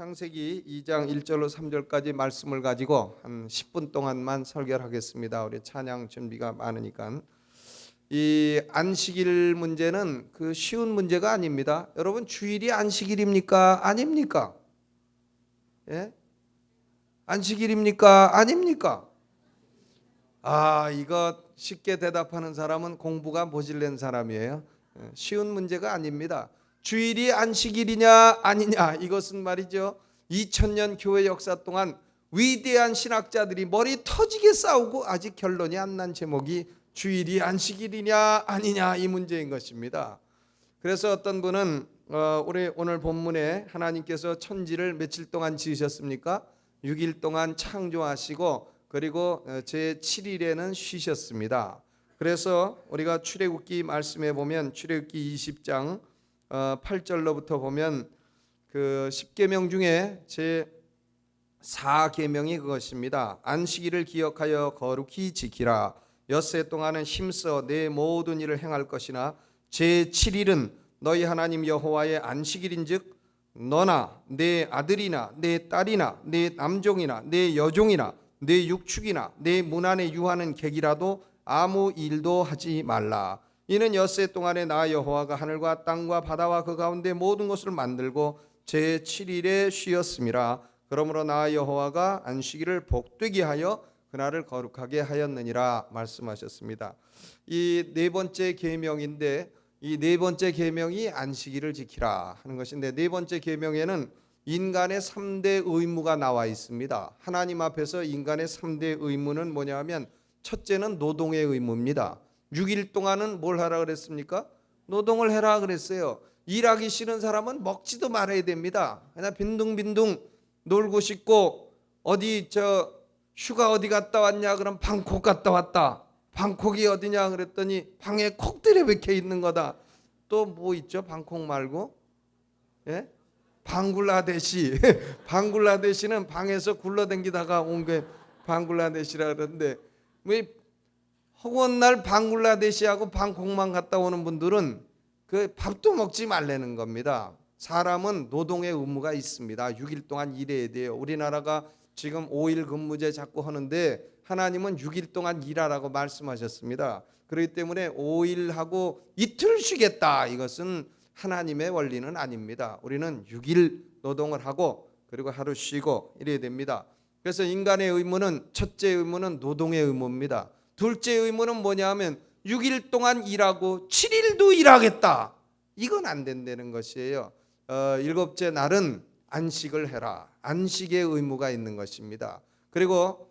창세기 2장 1절로 3절까지 말씀을 가지고 한 10분 동안만 설교를 하겠습니다. 우리 찬양 준비가 많으니까. 이 안식일 문제는 그 쉬운 문제가 아닙니다. 여러분, 주일이 안식일입니까? 아닙니까? 예? 안식일입니까? 아닙니까? 이거 쉽게 대답하는 사람은 공부가 모질된 사람이에요. 쉬운 문제가 아닙니다. 주일이 안식일이냐 아니냐, 이것은 말이죠, 2000년 교회 역사 동안 위대한 신학자들이 머리 터지게 싸우고 아직 결론이 안 난 제목이 주일이 안식일이냐 아니냐 이 문제인 것입니다. 그래서 어떤 분은 우리 오늘 본문에 하나님께서 천지를 며칠 동안 지으셨습니까? 6일 동안 창조하시고 그리고 제7일에는 쉬셨습니다. 그래서 우리가 출애굽기 말씀에 보면 출애굽기 20장 8절로부터 보면 그 10계명 중에 제 4계명이 그것입니다. 안식일을 기억하여 거룩히 지키라. 엿새 동안은 힘써 내 모든 일을 행할 것이나 제7일은 너희 하나님 여호와의 안식일인즉 너나 내 아들이나 내 딸이나 내 남종이나 내 여종이나 내 육축이나 내 문 안에 유하는 객이라도 아무 일도 하지 말라. 이는 엿새 동안에 나 여호와가 하늘과 땅과 바다와 그 가운데 모든 것을 만들고 제7일에 쉬었음이라. 그러므로 나 여호와가 안식일을 복되게 하여 그날을 거룩하게 하였느니라 말씀하셨습니다. 이 네 번째 계명인데, 이 네 번째 계명이 안식일을 지키라 하는 것인데, 네 번째 계명에는 인간의 3대 의무가 나와 있습니다. 하나님 앞에서 인간의 3대 의무는 뭐냐 하면, 첫째는 노동의 의무입니다. 6일 동안은 뭘 하라 그랬습니까? 노동을 해라 그랬어요. 일하기 싫은 사람은 먹지도 말아야 됩니다. 그냥 빈둥빈둥 놀고 싶고, 휴가 어디 갔다 왔냐? 그럼 방콕 갔다 왔다. 방콕이 어디냐 그랬더니 방에 콕들에 박혀 있는 거다. 또 뭐 있죠? 방콕 말고? 예? 방글라데시. 방글라데시는 방에서 굴러다니다가 온 게 방글라데시라 그러는데, 왜 허구한 날 방글라데시하고 방콕만 갔다 오는 분들은 그 밥도 먹지 말라는 겁니다. 사람은 노동의 의무가 있습니다. 6일 동안 일해야 돼요. 우리나라가 지금 5일 근무제 자꾸 하는데 하나님은 6일 동안 일하라고 말씀하셨습니다. 그렇기 때문에 5일 하고 이틀 쉬겠다, 이것은 하나님의 원리는 아닙니다. 우리는 6일 노동을 하고 그리고 하루 쉬고 이래야 됩니다. 그래서 인간의 의무는, 첫째 의무는 노동의 의무입니다. 둘째 의무는 뭐냐 하면 6일 동안 일하고 7일도 일하겠다, 이건 안 된다는 것이에요. 일곱째 날은 안식을 해라. 안식의 의무가 있는 것입니다. 그리고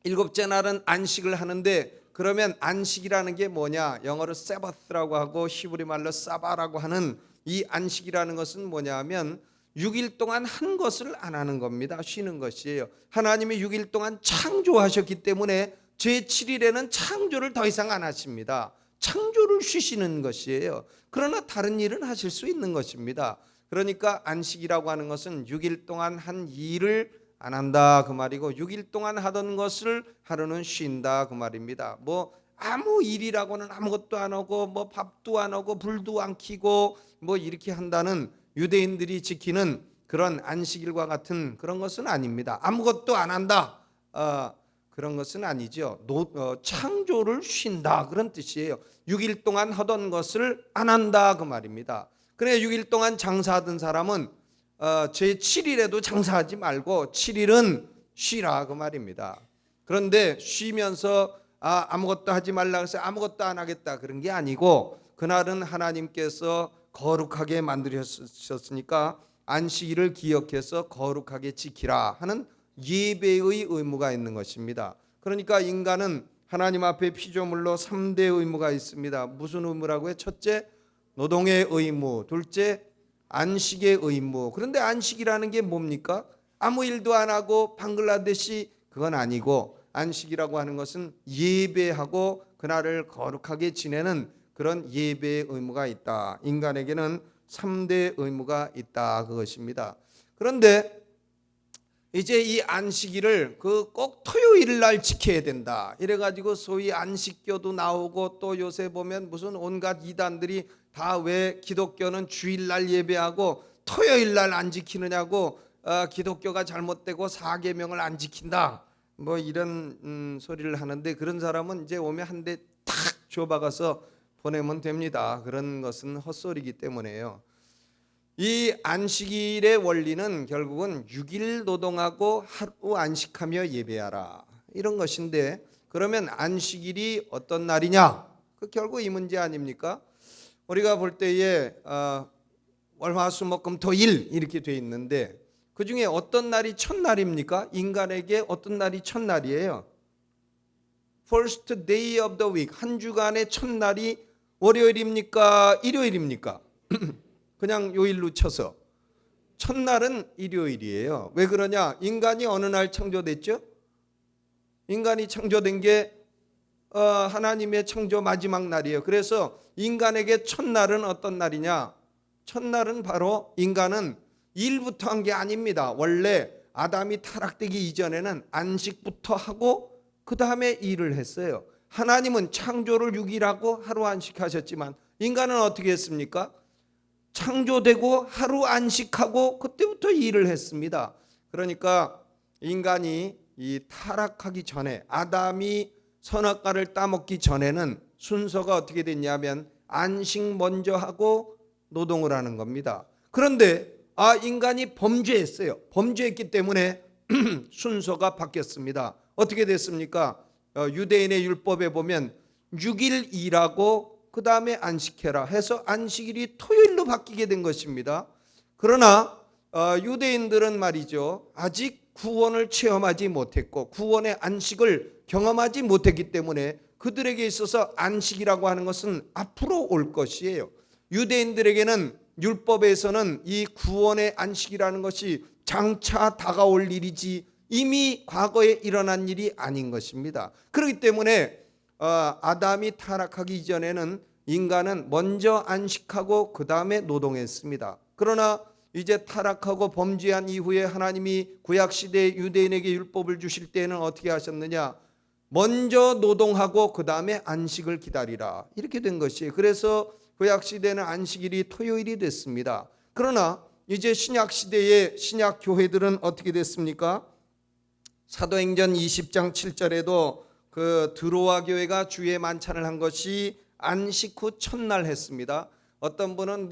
일곱째 날은 안식을 하는데, 그러면 안식이라는 게 뭐냐? 영어로 세바스라고 하고 히브리 말로 사바라고 하는 이 안식이라는 것은 뭐냐 하면 6일 동안 한 것을 안 하는 겁니다. 쉬는 것이에요. 하나님이 6일 동안 창조하셨기 때문에 제7일에는 창조를 더 이상 안 하십니다. 창조를 쉬시는 것이에요. 그러나 다른 일은 하실 수 있는 것입니다. 그러니까 안식이라고 하는 것은 6일 동안 한 일을 안 한다 그 말이고, 6일 동안 하던 것을 하루는 쉰다 그 말입니다. 뭐 아무 일이라고는 아무것도 안 하고, 뭐 밥도 안 하고 불도 안 켜고 뭐 이렇게 한다는 유대인들이 지키는 그런 안식일과 같은 그런 것은 아닙니다. 아무것도 안 한다, 그런 것은 아니죠. 창조를 쉰다 그런 뜻이에요. 6일 동안 하던 것을 안 한다 그 말입니다. 그래, 6일 동안 장사하던 사람은 제7일에도 장사하지 말고 7일은 쉬라 그 말입니다. 그런데 쉬면서 아무것도 하지 말라 해서 아무것도 안 하겠다 그런 게 아니고, 그날은 하나님께서 거룩하게 만드셨으니까 안식일을 기억해서 거룩하게 지키라 하는 예배의 의무가 있는 것입니다. 그러니까 인간은 하나님 앞에 피조물로 3대 의무가 있습니다. 무슨 의무라고요? 첫째, 노동의 의무. 둘째, 안식의 의무. 그런데 안식이라는 게 뭡니까? 아무 일도 안 하고 방글라데시, 그건 아니고, 안식이라고 하는 것은 예배하고 그날을 거룩하게 지내는 그런 예배의 의무가 있다. 인간에게는 3대 의무가 있다 그것입니다. 그런데 이제 이 안식일을 꼭 토요일 날 지켜야 된다, 이래가지고 소위 안식교도 나오고, 또 요새 보면 무슨 온갖 이단들이 다 왜 기독교는 주일날 예배하고 토요일 날 안 지키느냐고 기독교가 잘못되고 사계명을 안 지킨다 뭐 이런 소리를 하는데, 그런 사람은 이제 오면 한 대 탁 줘박아서 보내면 됩니다. 그런 것은 헛소리이기 때문에요. 이 안식일의 원리는 결국은 6일 노동하고 하루 안식하며 예배하라 이런 것인데, 그러면 안식일이 어떤 날이냐? 그 결국 이 문제 아닙니까? 우리가 볼 때에 월화수목금토일 이렇게 돼 있는데, 그 중에 어떤 날이 첫날입니까? 인간에게 어떤 날이 첫날이에요? First day of the week, 한 주간의 첫날이 월요일입니까? 일요일입니까? 그냥 요일로 쳐서 첫날은 일요일이에요. 왜 그러냐? 인간이 어느 날 창조됐죠? 인간이 창조된 게 하나님의 창조 마지막 날이에요. 그래서 인간에게 첫날은 어떤 날이냐? 첫날은 바로, 인간은 일부터 한 게 아닙니다. 원래 아담이 타락되기 이전에는 안식부터 하고 그 다음에 일을 했어요. 하나님은 창조를 6일하고 하루 안식하셨지만 인간은 어떻게 했습니까? 창조되고 하루 안식하고 그때부터 일을 했습니다. 그러니까 인간이 이 타락하기 전에, 아담이 선악과를 따먹기 전에는 순서가 어떻게 됐냐면 안식 먼저 하고 노동을 하는 겁니다. 그런데 인간이 범죄했어요. 범죄했기 때문에 순서가 바뀌었습니다. 어떻게 됐습니까? 유대인의 율법에 보면 6일 일하고 그 다음에 안식해라 해서 안식일이 토요일로 바뀌게 된 것입니다. 그러나 유대인들은 말이죠, 아직 구원을 체험하지 못했고 구원의 안식을 경험하지 못했기 때문에 그들에게 있어서 안식이라고 하는 것은 앞으로 올 것이에요. 유대인들에게는 율법에서는 이 구원의 안식이라는 것이 장차 다가올 일이지 이미 과거에 일어난 일이 아닌 것입니다. 그렇기 때문에 아담이 타락하기 이전에는 인간은 먼저 안식하고 그 다음에 노동했습니다. 그러나 이제 타락하고 범죄한 이후에 하나님이 구약시대 유대인에게 율법을 주실 때는 어떻게 하셨느냐? 먼저 노동하고 그 다음에 안식을 기다리라 이렇게 된 것이에요. 그래서 구약시대는 안식일이 토요일이 됐습니다. 그러나 이제 신약시대의 신약교회들은 어떻게 됐습니까? 사도행전 20장 7절에도 그 드로아 교회가 주의 만찬을 한 것이 안식 후 첫날 했습니다. 어떤 분은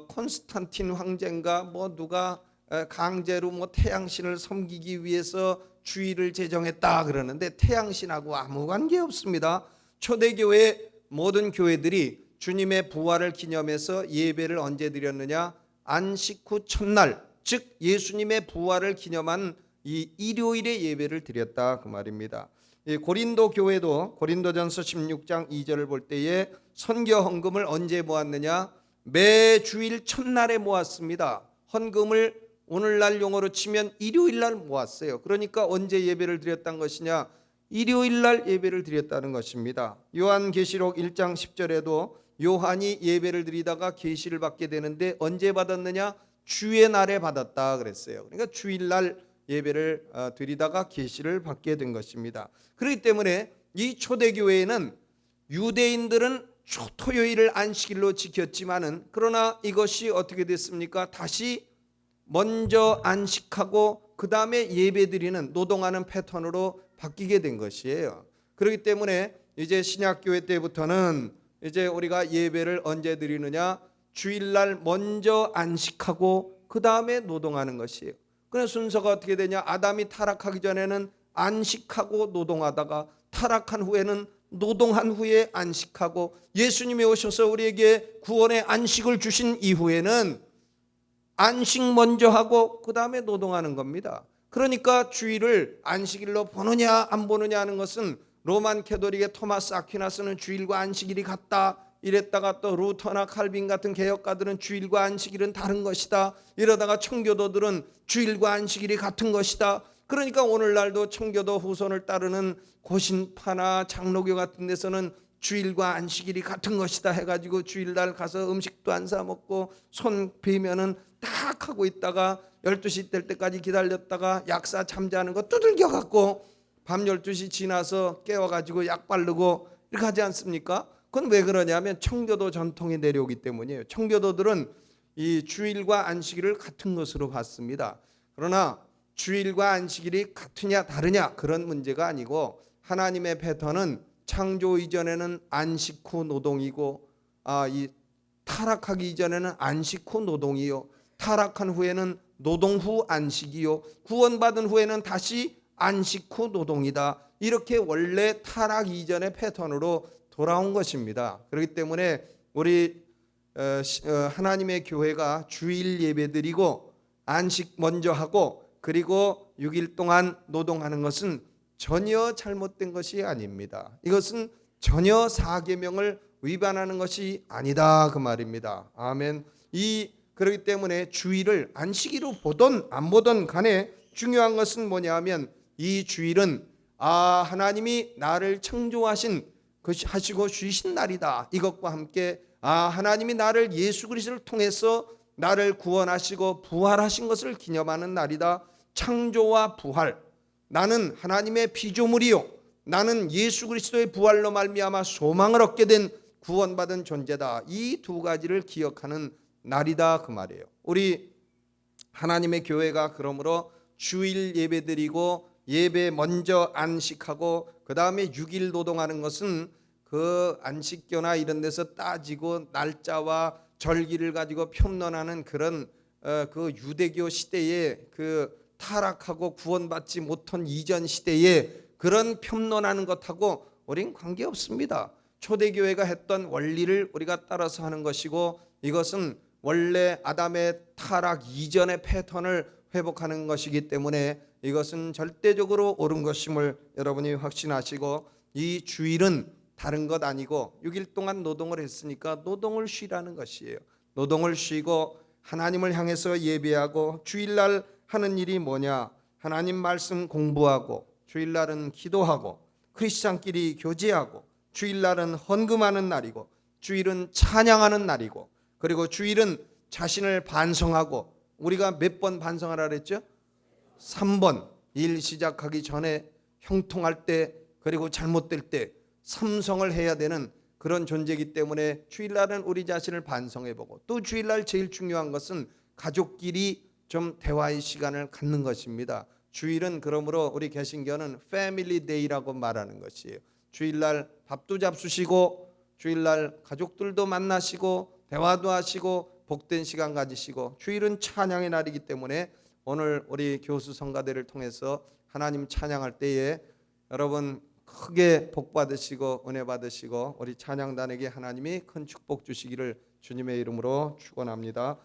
콘스탄틴 황제인가 누가 강제로 태양신을 섬기기 위해서 주일을 제정했다 그러는데, 태양신하고 아무 관계 없습니다. 초대교회 모든 교회들이 주님의 부활을 기념해서 예배를 언제 드렸느냐? 안식 후 첫날, 즉 예수님의 부활을 기념한 이 일요일에 예배를 드렸다 그 말입니다. 고린도 교회도 고린도전서 16장 2절을 볼 때에 선교 헌금을 언제 모았느냐? 매 주일 첫날에 모았습니다. 헌금을 오늘날 용어로 치면 일요일날 모았어요. 그러니까 언제 예배를 드렸다는 것이냐? 일요일날 예배를 드렸다는 것입니다. 요한계시록 1장 10절에도 요한이 예배를 드리다가 계시를 받게 되는데 언제 받았느냐? 주의 날에 받았다 그랬어요. 그러니까 주일날 예배를 드리다가 계시를 받게 된 것입니다. 그렇기 때문에 이 초대교회에는 유대인들은 토요일을 안식일로 지켰지만은, 그러나 이것이 어떻게 됐습니까? 다시 먼저 안식하고 그 다음에 예배드리는 노동하는 패턴으로 바뀌게 된 것이에요. 그렇기 때문에 이제 신약교회 때부터는 이제 우리가 예배를 언제 드리느냐? 주일날 먼저 안식하고 그 다음에 노동하는 것이에요. 그래서 순서가 어떻게 되냐? 아담이 타락하기 전에는 안식하고 노동하다가 타락한 후에는 노동한 후에 안식하고, 예수님이 오셔서 우리에게 구원의 안식을 주신 이후에는 안식 먼저 하고 그 다음에 노동하는 겁니다. 그러니까 주일을 안식일로 보느냐 안 보느냐 하는 것은, 로만 캐톨릭의 토마스 아퀴나스는 주일과 안식일이 같다 이랬다가, 또 루터나 칼빈 같은 개혁가들은 주일과 안식일은 다른 것이다 이러다가 청교도들은 주일과 안식일이 같은 것이다. 그러니까 오늘날도 청교도 후손을 따르는 고신파나 장로교 같은 데서는 주일과 안식일이 같은 것이다 해가지고 주일날 가서 음식도 안 사 먹고 손 베면은 딱 하고 있다가 12시 될 때까지 기다렸다가 약사 잠자는 거 두들겨 갖고 밤 12시 지나서 깨워가지고 약 바르고 이렇게 하지 않습니까? 그건 왜 그러냐면 청교도 전통이 내려오기 때문이에요. 청교도들은 이 주일과 안식일을 같은 것으로 봤습니다. 그러나 주일과 안식일이 같으냐 다르냐 그런 문제가 아니고 하나님의 패턴은 창조 이전에는 안식 후 노동이고 이 타락하기 이전에는 안식 후 노동이요 타락한 후에는 노동 후 안식이요 구원받은 후에는 다시 안식 후 노동이다. 이렇게 원래 타락 이전의 패턴으로 돌아온 것입니다. 그렇기 때문에 우리 하나님의 교회가 주일 예배드리고 안식 먼저 하고 그리고 6일 동안 노동하는 것은 전혀 잘못된 것이 아닙니다. 이것은 전혀 사계명을 위반하는 것이 아니다 그 말입니다. 아멘. 그렇기 때문에 주일을 안식일로 보던 안 보던 간에 중요한 것은 뭐냐 하면 이 주일은 하나님이 나를 창조하신 하시고 쉬신 날이다. 이것과 함께 하나님이 나를 예수 그리스도를 통해서 나를 구원하시고 부활하신 것을 기념하는 날이다. 창조와 부활. 나는 하나님의 피조물이요 나는 예수 그리스도의 부활로 말미암아 소망을 얻게 된 구원받은 존재다. 이 두 가지를 기억하는 날이다 그 말이에요. 우리 하나님의 교회가 그러므로 주일 예배드리고 예배 먼저 안식하고 그 다음에 6일 노동하는 것은 그 안식교나 이런 데서 따지고 날짜와 절기를 가지고 평론하는 그런 그 유대교 시대의 그 타락하고 구원받지 못한 이전 시대에 그런 평론하는 것하고 우린 관계없습니다. 초대교회가 했던 원리를 우리가 따라서 하는 것이고 이것은 원래 아담의 타락 이전의 패턴을 회복하는 것이기 때문에 이것은 절대적으로 옳은 것임을 여러분이 확신하시고 이 주일은 다른 것 아니고 6일 동안 노동을 했으니까 노동을 쉬라는 것이에요. 노동을 쉬고 하나님을 향해서 예배하고 주일날 하는 일이 뭐냐? 하나님 말씀 공부하고 주일날은 기도하고 크리스찬끼리 교제하고 주일날은 헌금하는 날이고 주일은 찬양하는 날이고 그리고 주일은 자신을 반성하고 우리가 몇 번 반성하라 그랬죠? 3번. 일 시작하기 전에 형통할 때 그리고 잘못될 때 삼성을 해야 되는 그런 존재이기 때문에 주일날은 우리 자신을 반성해보고 또 주일날 제일 중요한 것은 가족끼리 좀 대화의 시간을 갖는 것입니다. 주일은 그러므로 우리 개신교는 패밀리 데이라고 말하는 것이에요. 주일날 밥도 잡수시고 주일날 가족들도 만나시고 대화도 하시고 복된 시간 가지시고 주일은 찬양의 날이기 때문에 오늘 우리 교수 성가대를 통해서 하나님 찬양할 때에 여러분 크게 복 받으시고 은혜 받으시고 우리 찬양단에게 하나님이 큰 축복 주시기를 주님의 이름으로 축원합니다.